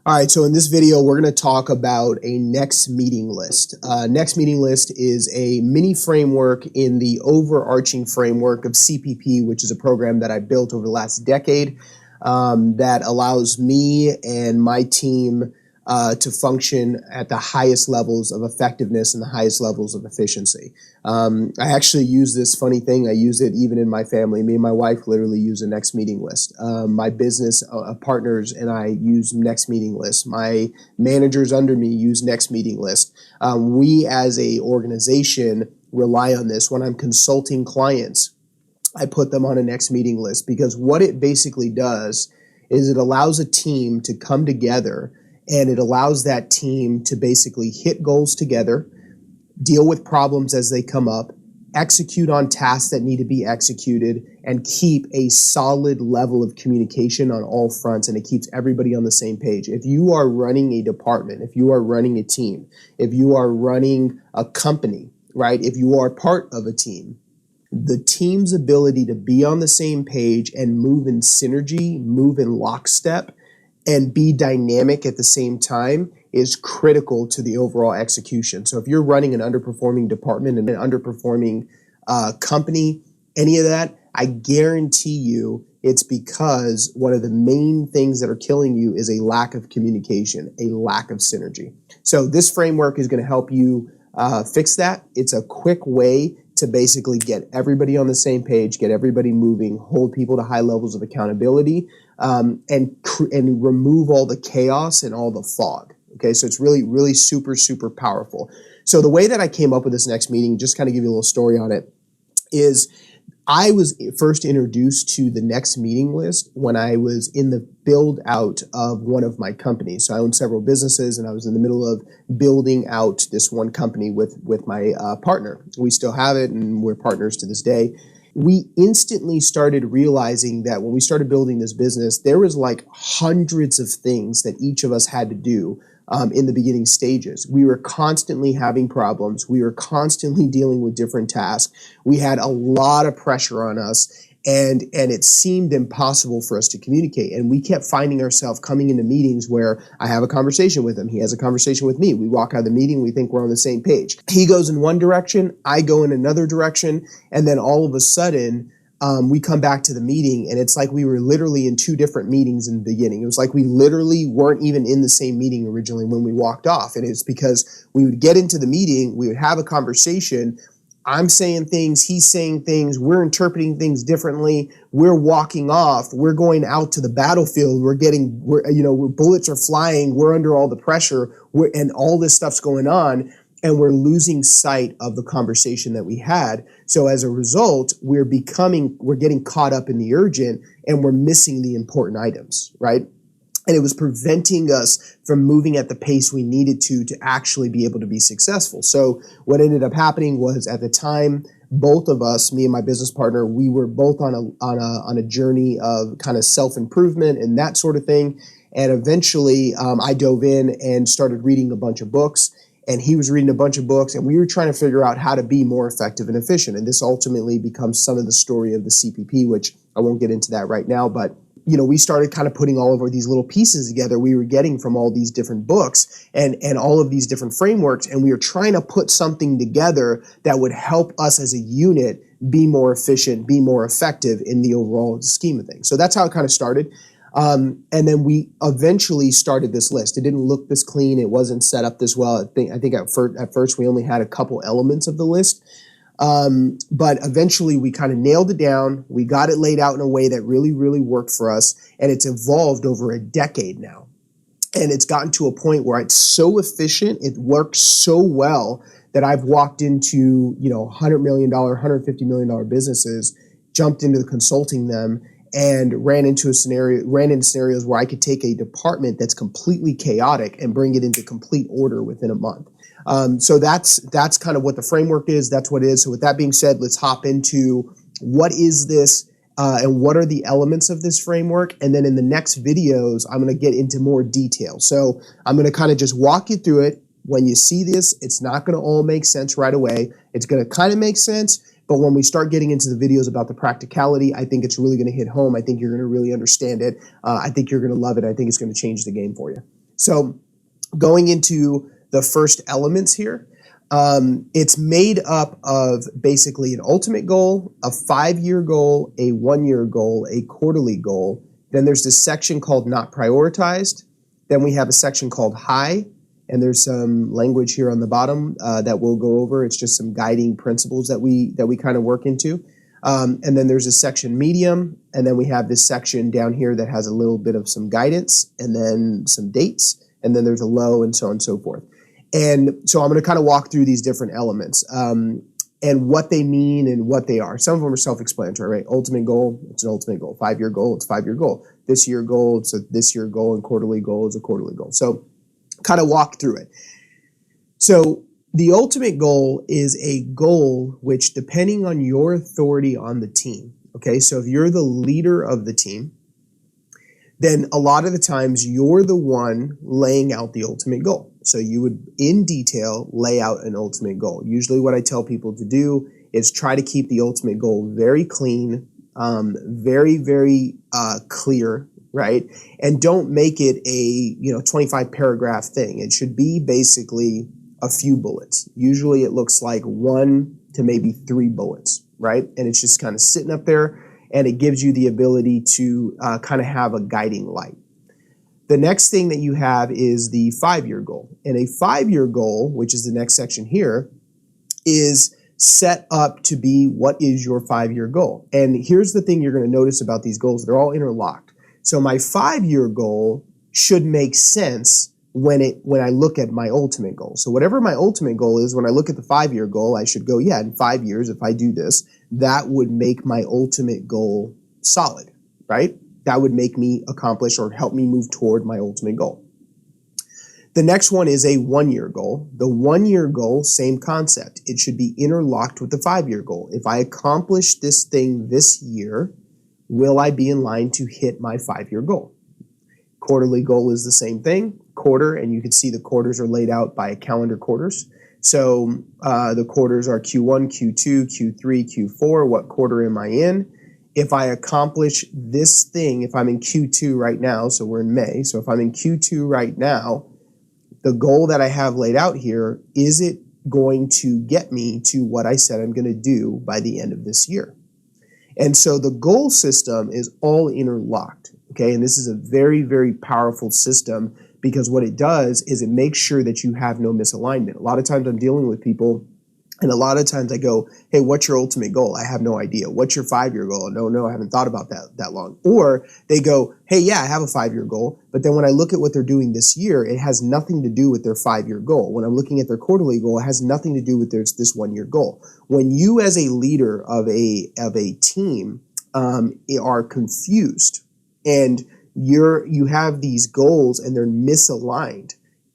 All right, so in this video, we're going to talk about a next meeting list. Next meeting list is a mini framework in the overarching framework of CPP, which is a program that I built over the last decade that allows me and my team to function at the highest levels of effectiveness and the highest levels of efficiency. I actually use this funny thing. I use it even in my family. Me and my wife literally use a next meeting list. My business partners and I use next meeting list. My managers under me use next meeting list. We as a organization rely on this. When I'm consulting clients, I put them on a next meeting list because what it basically does is it allows a team to come together and it allows that team to basically hit goals together, deal with problems as they come up, execute on tasks that need to be executed, and keep a solid level of communication on all fronts, and it keeps everybody on the same page. If you are running a department, if you are running a team, if you are running a company, right, if you are part of a team, the team's ability to be on the same page and move in synergy, move in lockstep, and be dynamic at the same time is critical to the overall execution. So if you're running an underperforming department and an underperforming company, any of that, I guarantee you it's because one of the main things that are killing you is a lack of communication, a lack of synergy. So this framework is going to help you fix that. It's a quick way to basically get everybody on the same page, get everybody moving, hold people to high levels of accountability, and remove all the chaos and all the fog. Okay, so it's really super powerful. So the way that I came up with this next meeting, just kind of give you a little story on it, is I was first introduced to the next meeting list when I was in the build out of one of my companies. So I own several businesses and I was in the middle of building out this one company with my partner. We still have it and we're partners to this day. We instantly started realizing that when we started building this business, there was like hundreds of things that each of us had to do in the beginning stages. We were constantly having problems. We were constantly dealing with different tasks. We had a lot of pressure on us, and it seemed impossible for us to communicate. And we kept finding ourselves coming into meetings where I have a conversation with him, he has a conversation with me. We walk out of the meeting, we think we're on the same page. He goes in one direction, I go in another direction, and then all of a sudden, we come back to the meeting and it's like we were literally in two different meetings in the beginning. It was like we literally weren't even in the same meeting originally when we walked off. And it's because we would get into the meeting, we would have a conversation. I'm saying things, he's saying things, we're interpreting things differently. We're walking off, we're going out to the battlefield, bullets are flying, we're under all the pressure, and all this stuff's going on. And we're losing sight of the conversation that we had. So as a result, we're getting caught up in the urgent and we're missing the important items, right? And it was preventing us from moving at the pace we needed to actually be able to be successful. So what ended up happening was at the time, both of us, me and my business partner, we were both on a journey of kind of self-improvement and that sort of thing. And eventually I dove in and started reading a bunch of books. And he was reading a bunch of books, and we were trying to figure out how to be more effective and efficient. And this ultimately becomes some of the story of the CPP, which I won't get into that right now. But we started kind of putting all of these little pieces together we were getting from all these different books and all of these different frameworks, and we were trying to put something together that would help us as a unit be more efficient, be more effective in the overall scheme of things. So that's how it kind of started. And then we eventually started this list. It didn't look this clean. It wasn't set up this well. I think at first we only had a couple elements of the list. But eventually we kind of nailed it down. We got it laid out in a way that really worked for us. And it's evolved over a decade now. And it's gotten to a point where it's so efficient, it works so well that I've walked into, $100 million, $150 million businesses, jumped into consulting them, and ran into scenarios where I could take a department that's completely chaotic and bring it into complete order within a month. So that's kind of what the framework is. That's what it is. So with that being said, let's hop into what is this and what are the elements of this framework. And then in the next videos, I'm going to get into more detail. So I'm going to kind of just walk you through it. When you see this, it's not going to all make sense right away. It's going to kind of make sense. But when we start getting into the videos about the practicality, I think it's really going to hit home. I think you're going to really understand it. I think you're going to love it. I think it's going to change the game for you. So going into the first elements here, it's made up of basically an ultimate goal, a 5-year goal, a 1-year goal, a quarterly goal. Then there's this section called not prioritized. Then we have a section called high, and there's some language here on the bottom that we'll go over. It's just some guiding principles that we kind of work into. And then there's a section medium, and then we have this section down here that has a little bit of some guidance, and then some dates, and then there's a low, and so on and so forth. And so I'm going to kind of walk through these different elements and what they mean and what they are. Some of them are self-explanatory, right? Ultimate goal, it's an ultimate goal. 5-year goal, it's a 5-year goal. This year goal, it's a this year goal, and quarterly goal is a quarterly goal. So kind of walk through it. So the ultimate goal is a goal which, depending on your authority on the team, okay, so if you're the leader of the team, then a lot of the times you're the one laying out the ultimate goal. So you would, in detail, lay out an ultimate goal. Usually what I tell people to do is try to keep the ultimate goal very clean, very, very clear, right? And don't make it a 25 paragraph thing. It should be basically a few bullets. Usually it looks like 1 to maybe 3 bullets, right? And it's just kind of sitting up there, and it gives you the ability to kind of have a guiding light. The next thing that you have is the 5-year goal. And a 5-year goal, which is the next section here, is set up to be what is your 5-year goal. And here's the thing you're going to notice about these goals. They're all interlocked. So my 5-year goal should make sense when I look at my ultimate goal. So whatever my ultimate goal is, when I look at the 5-year goal, I should go, yeah, in 5 years, if I do this, that would make my ultimate goal solid, right? That would make me accomplish or help me move toward my ultimate goal. The next one is a 1-year goal. The 1-year goal, same concept. It should be interlocked with the 5-year goal. If I accomplish this thing this year, will I be in line to hit my 5-year goal? Quarterly goal is the same thing. Quarter, and you can see the quarters are laid out by calendar quarters. So the quarters are Q1, Q2, Q3, Q4. What quarter am I in? If I accomplish this thing, if I'm in Q2 right now, so we're in May, so if I'm in Q2 right now, the goal that I have laid out here, is it going to get me to what I said I'm going to do by the end of this year? And so the goal system is all interlocked, okay? And this is a very, very powerful system, because what it does is it makes sure that you have no misalignment. A lot of times I'm dealing with people, and a lot of times I go, hey, what's your ultimate goal? I have no idea. What's your 5-year goal? No, I haven't thought about that long. Or they go, hey, yeah, I have a 5-year goal. But then when I look at what they're doing this year, it has nothing to do with their 5-year goal. When I'm looking at their quarterly goal, it has nothing to do with this 1-year goal. When you, as a leader of a team, are confused, and you have these goals and they're misaligned,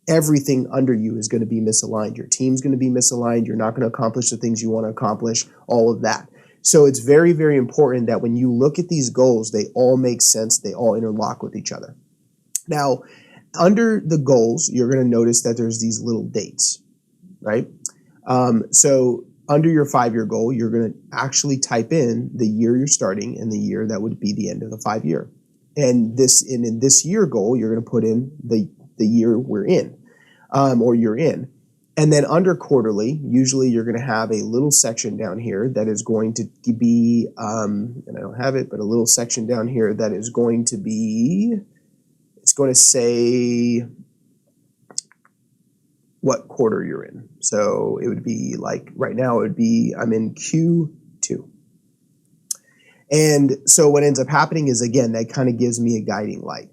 everything under you is going to be misaligned. Your team's going to be misaligned. You're not going to accomplish the things you want to accomplish, all of that. So it's very, very important that when you look at these goals, they all make sense. They all interlock with each other. Now, under the goals, you're going to notice that there's these little dates, right? So under your 5-year goal, you're going to actually type in the year you're starting and the year that would be the end of the 5-year. And in this year goal, you're going to put in the year we're in, or you're in. And then under quarterly, usually you're going to have a little section down here that is going to be, and I don't have it, but a little section down here that is going to be, it's going to say what quarter you're in. So it would be like, right now it would be, I'm in Q2. And so what ends up happening is, again, that kind of gives me a guiding light.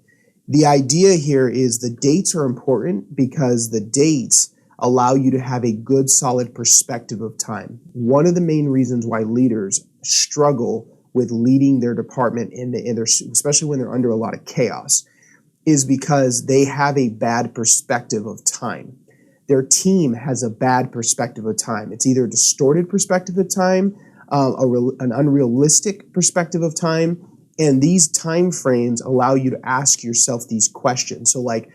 The idea here is the dates are important because the dates allow you to have a good, solid perspective of time. One of the main reasons why leaders struggle with leading their department, especially when they're under a lot of chaos, is because they have a bad perspective of time. Their team has a bad perspective of time. It's either a distorted perspective of time, an unrealistic perspective of time, and these time frames allow you to ask yourself these questions. So like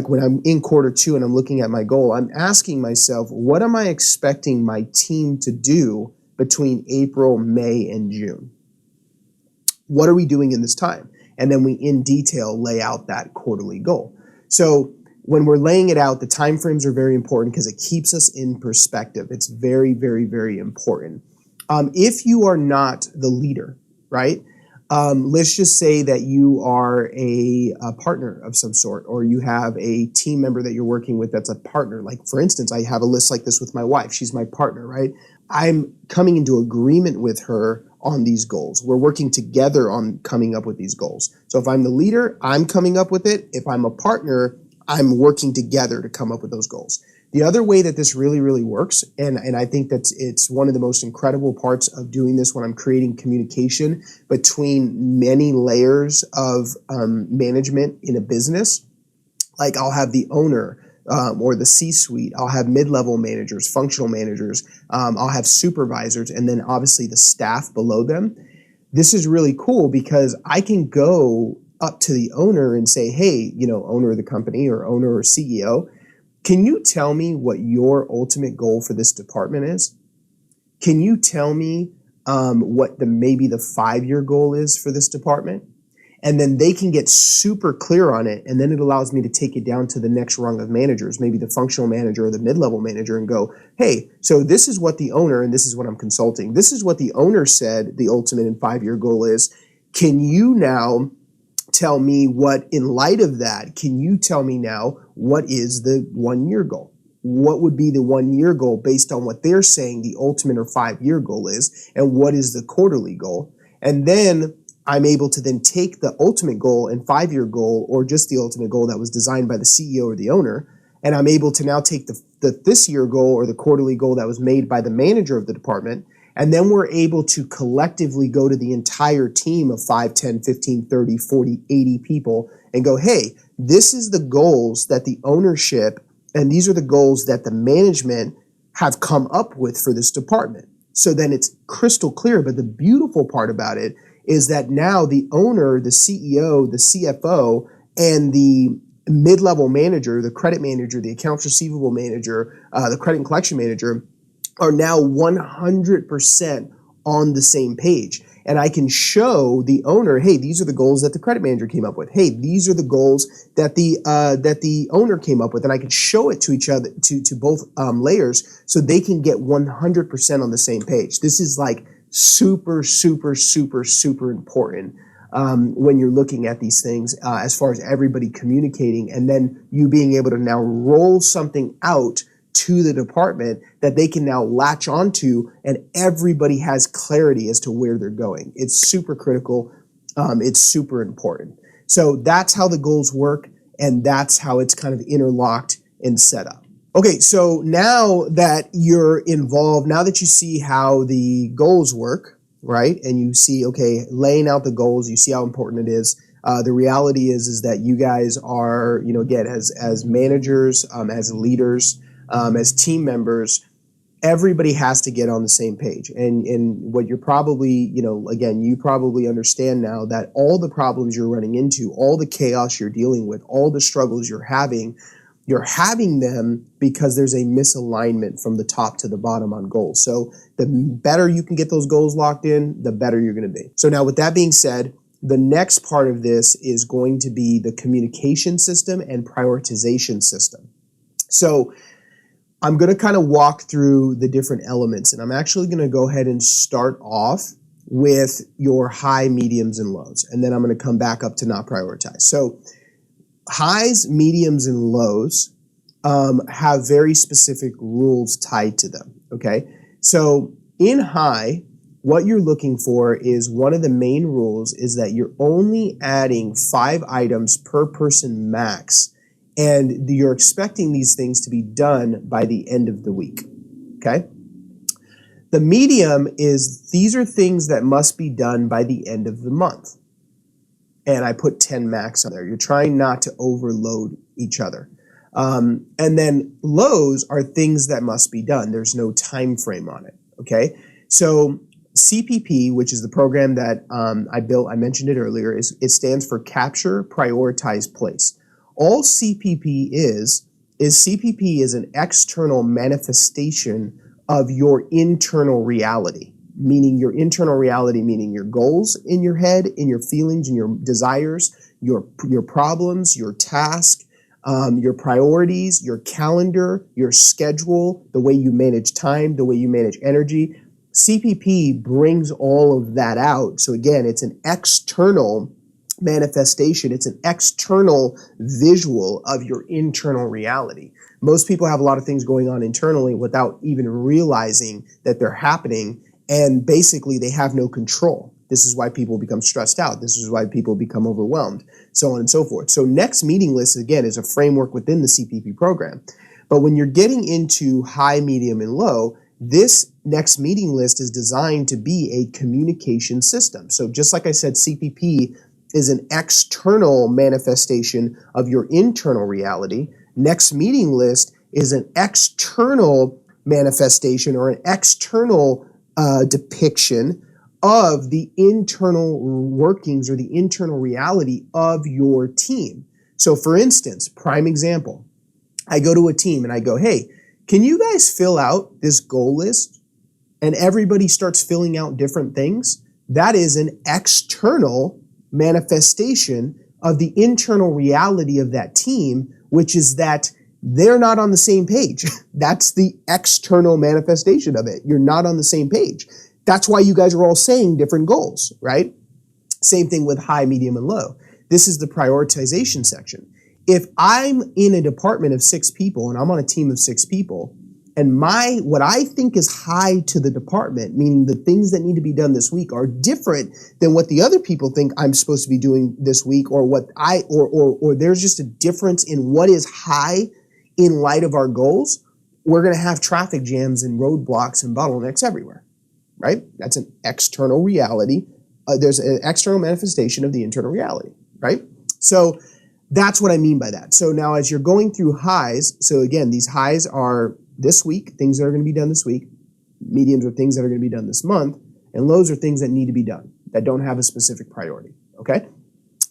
when I'm in quarter 2 and I'm looking at my goal, I'm asking myself, what am I expecting my team to do between April, May, and June? What are we doing in this time? And then we in detail lay out that quarterly goal. So when we're laying it out, the timeframes are very important because it keeps us in perspective. It's very, very, very important. If you are not the leader, right? Let's just say that you are a partner of some sort, or you have a team member that you're working with that's a partner. Like, for instance, I have a list like this with my wife. She's my partner, right? I'm coming into agreement with her on these goals. We're working together on coming up with these goals. So if I'm the leader, I'm coming up with it. If I'm a partner, I'm working together to come up with those goals. The other way that this really, really works, and I think that it's one of the most incredible parts of doing this when I'm creating communication between many layers of management in a business. Like, I'll have the owner or the C-suite. I'll have mid-level managers, functional managers. I'll have supervisors, and then obviously the staff below them. This is really cool because I can go up to the owner and say, hey, owner of the company or owner or CEO, can you tell me what your ultimate goal for this department is? Can you tell me what maybe the 5-year goal is for this department? And then they can get super clear on it. And then it allows me to take it down to the next rung of managers, maybe the functional manager or the mid-level manager, and go, hey, so this is what the owner, and this is what I'm consulting. This is what the owner said the ultimate and 5-year goal is. Can you now tell me what, in light of that, can you tell me now what is the 1-year goal? What would be the 1-year goal based on what they're saying the ultimate or 5-year goal is, and what is the quarterly goal? And then I'm able to then take the ultimate goal and 5-year goal, or just the ultimate goal that was designed by the CEO or the owner, and I'm able to now take this year goal or the quarterly goal that was made by the manager of the department, and then we're able to collectively go to the entire team of 5, 10, 15, 30, 40, 80 people and go, hey, this is the goals that the ownership, and these are the goals that the management have come up with for this department. So then it's crystal clear. But the beautiful part about it is that now the owner, the CEO, the CFO, and the mid-level manager, the credit manager, the accounts receivable manager, the credit and collection manager, are now 100% on the same page. And I can show the owner, hey, these are the goals that the credit manager came up with. Hey, these are the goals that the owner came up with. And I can show it to each other, to both layers, so they can get 100% on the same page. This is like super, super, super, super important when you're looking at these things, as far as everybody communicating, and then you being able to now roll something out to the department that they can now latch onto, and everybody has clarity as to where they're going. It's super critical. It's super important. So that's how the goals work, and that's how it's kind of interlocked and set up. Okay, so now that you're involved, now that you see how the goals work, right, and you see, okay, laying out the goals, you see how important it is. The reality is that you guys are, again, as managers, as leaders, as team members, everybody has to get on the same page. And what you're probably, again, you probably understand now that all the problems you're running into, all the chaos you're dealing with, all the struggles you're having them because there's a misalignment from the top to the bottom on goals. So the better you can get those goals locked in, the better you're going to be. So now, with that being said, the next part of this is going to be the communication system and prioritization system. So I'm going to kind of walk through the different elements, and I'm actually going to go ahead and start off with your high, mediums, and lows, and then I'm going to come back up to not prioritize. So highs, mediums, and lows have very specific rules tied to them, okay? So in high, what you're looking for is, one of the main rules is that you're only adding 5 items per person max, and you're expecting these things to be done by the end of the week, okay? The medium is, these are things that must be done by the end of the month. And I put 10 max on there. You're trying not to overload each other. And then lows are things that must be done. There's no time frame on it, okay? So CPP, which is the program that I built, I mentioned it earlier, it stands for Capture, Prioritize, Place. All CPP is CPP is an external manifestation of your internal reality. Meaning your internal reality, meaning your goals in your head, in your feelings and your desires, your problems, your task, your priorities, your calendar, your schedule, the way you manage time, the way you manage energy. CPP brings all of that out. So again, it's an external manifestation. It's an external visual of your internal reality. Most people have a lot of things going on internally without even realizing that they're happening, and basically they have no control. This is why people become stressed out. This is why people become overwhelmed, so on and so forth. So next meeting list, again, is a framework within the CPP program. But when you're getting into high, medium, and low, this next meeting list is designed to be a communication system. So just like I said, CPP is an external manifestation of your internal reality. Next meeting list is an external manifestation or an external depiction of the internal workings or the internal reality of your team. So for instance, prime example, I go to a team and I go, hey, can you guys fill out this goal list? And everybody starts filling out different things. That is an external manifestation of the internal reality of that team, which is that they're not on the same page. That's the external manifestation of it. You're not on the same page. That's why you guys are all saying different goals, right? Same thing with high, medium, and low. This is the prioritization section. If I'm in a department of 6 people and I'm on a team of 6 people, and what I think is high to the department, meaning the things that need to be done this week, are different than what the other people think I'm supposed to be doing this week, or or there's just a difference in what is high in light of our goals, we're going to have traffic jams and roadblocks and bottlenecks everywhere, right? That's an external reality. There's an external manifestation of the internal reality, right? So that's what I mean by that. So now as you're going through highs, so again, these highs are this week, things that are going to be done this week. Mediums are things that are going to be done this month. And lows are things that need to be done that don't have a specific priority, okay?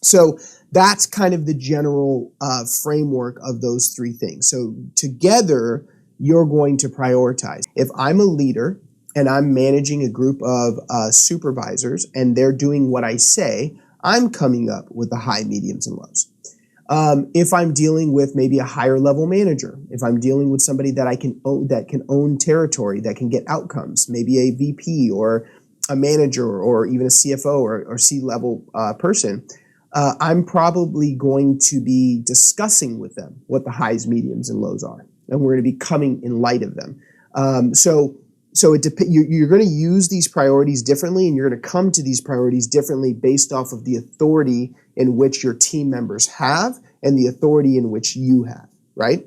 So that's kind of the general framework of those 3 things. So together, you're going to prioritize. If I'm a leader and I'm managing a group of supervisors and they're doing what I say, I'm coming up with the high, mediums, and lows. If I'm dealing with maybe a higher level manager, if I'm dealing with somebody that can own territory, that can get outcomes, maybe a VP or a manager or even a CFO or C-level person, I'm probably going to be discussing with them what the highs, mediums, and lows are, and we're going to be coming in light of them. So you're going to use these priorities differently, and you're going to come to these priorities differently based off of the authority in which your team members have and the authority in which you have, right?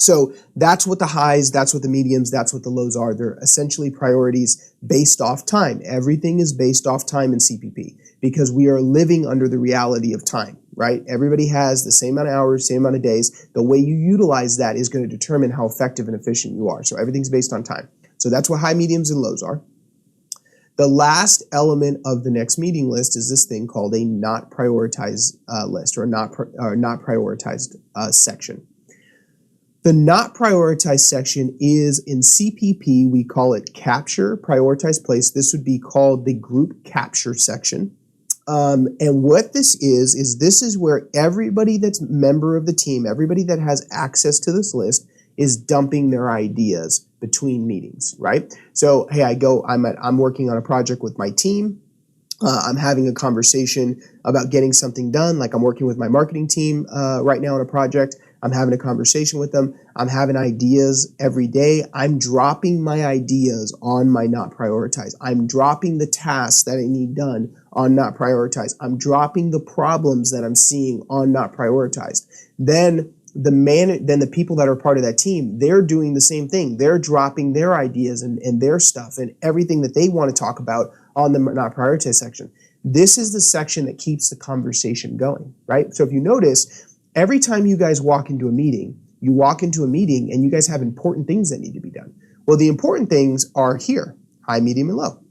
So that's what the highs, that's what the mediums, that's what the lows are. They're essentially priorities based off time. Everything is based off time in CPP because we are living under the reality of time, right? Everybody has the same amount of hours, same amount of days. The way you utilize that is going to determine how effective and efficient you are. So everything's based on time. So that's what high, mediums, and lows are. The last element of the next meeting list is this thing called a not prioritized list, or not prioritized section. The not prioritized section is in CPP, we call it capture, prioritize, place. This would be called the group capture section. And what this is where everybody that's a member of the team, everybody that has access to this list is dumping their ideas between meetings, right? So, hey, I'm working on a project with my team. I'm having a conversation about getting something done. Like I'm working with my marketing team right now on a project. I'm having a conversation with them. I'm having ideas every day. I'm dropping my ideas on my not prioritize. I'm dropping the tasks that I need done on not prioritize. I'm dropping the problems that I'm seeing on not prioritized. Then the people that are part of that team, they're doing the same thing. They're dropping their ideas and their stuff and everything that they want to talk about on the not prioritized section. This is the section that keeps the conversation going, right? So if you notice, every time you guys walk into a meeting, and you guys have important things that need to be done. Well, the important things are here, high, medium, and low.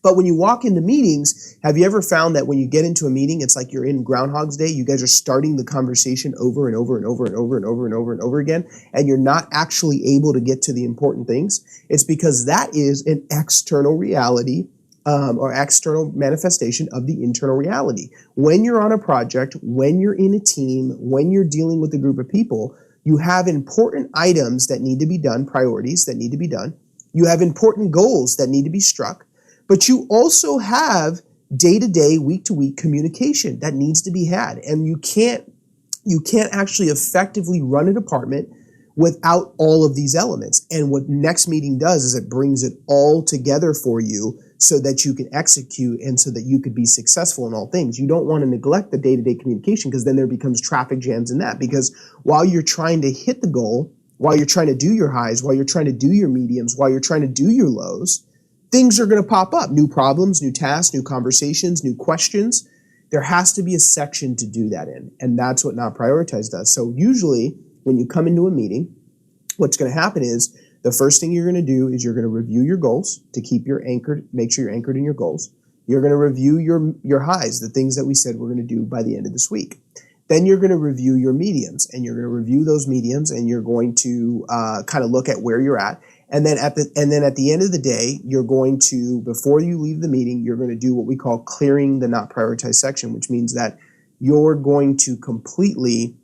But when you walk into meetings, have you ever found that when you get into a meeting, it's like you're in Groundhog's Day, you guys are starting the conversation over and over and over and over and over and over and over again, and you're not actually able to get to the important things? It's because that is an external reality or external manifestation of the internal reality. When you're on a project, when you're in a team, when you're dealing with a group of people, you have important items that need to be done, priorities that need to be done. You have important goals that need to be struck, but you also have day-to-day, week-to-week communication that needs to be had. And you can't actually effectively run a department without all of these elements. And what next meeting does is it brings it all together for you so that you can execute and so that you could be successful in all things. You don't want to neglect the day-to-day communication because then there becomes traffic jams in that. Because while you're trying to hit the goal, while you're trying to do your highs, while you're trying to do your mediums, while you're trying to do your lows, things are going to pop up. New problems, new tasks, new conversations, new questions. There has to be a section to do that in. And that's what Not Prioritized does. So usually when you come into a meeting, what's going to happen is the first thing you're going to do is you're going to review your goals to keep your anchored, make sure you're anchored in your goals. You're going to review your highs, the things that we said we're going to do by the end of this week. Then you're going to review your mediums, and you're going to review those mediums, and you're going to kind of look at where you're at. And then at the end of the day, you're going to, before you leave the meeting, you're going to do what we call clearing the not prioritized section, which means that you're going to completely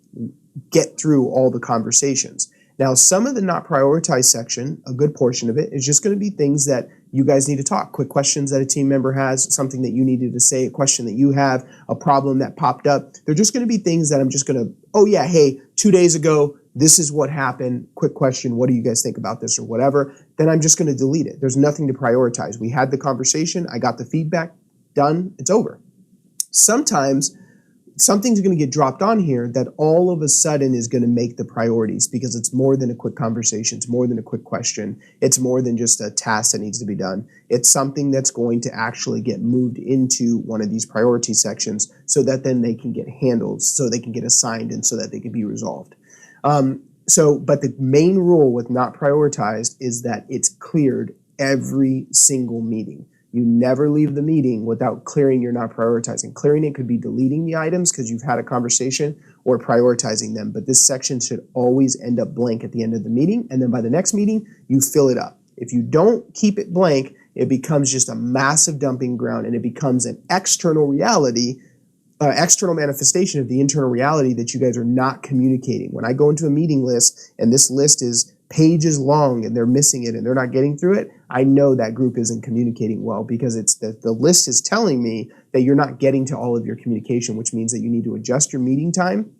get through all the conversations. Now, some of the not prioritized section, a good portion of it, is just going to be things that you guys need to talk, quick questions that a team member has, something that you needed to say, a question that you have, a problem that popped up. They're just going to be things that I'm just going to, oh yeah, hey, 2 days ago, this is what happened, quick question, what do you guys think about this or whatever. Then I'm just going to delete it. There's nothing to prioritize. We had the conversation, I got the feedback, done, it's over. Sometimes something's going to get dropped on here that all of a sudden is going to make the priorities because it's more than a quick conversation. It's more than a quick question. It's more than just a task that needs to be done. It's something that's going to actually get moved into one of these priority sections so that then they can get handled, so they can get assigned, and so that they can be resolved. But the main rule with not prioritized is that it's cleared every single meeting. You never leave the meeting without clearing your not prioritizing. Clearing it could be deleting the items because you've had a conversation or prioritizing them. But this section should always end up blank at the end of the meeting. And then by the next meeting, you fill it up. If you don't keep it blank, it becomes just a massive dumping ground and it becomes an external reality, external manifestation of the internal reality that you guys are not communicating. When I go into a meeting list and this list is pages long and they're missing it and they're not getting through it, I know that group isn't communicating well because it's the list is telling me that you're not getting to all of your communication, which means that you need to adjust your meeting time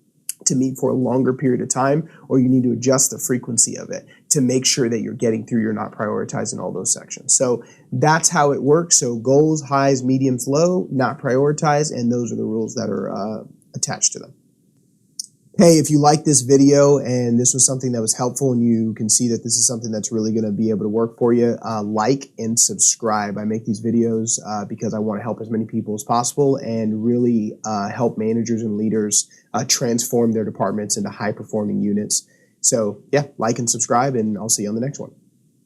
to meet for a longer period of time, or you need to adjust the frequency of it to make sure that you're getting through your not prioritizing all those sections. So that's how it works. So goals, highs, mediums, low, not prioritized, and those are the rules that are attached to them. Hey, if you like this video and this was something that was helpful and you can see that this is something that's really going to be able to work for you, like and subscribe. I make these videos because I want to help as many people as possible and really help managers and leaders transform their departments into high-performing units. So yeah, like and subscribe, and I'll see you on the next one.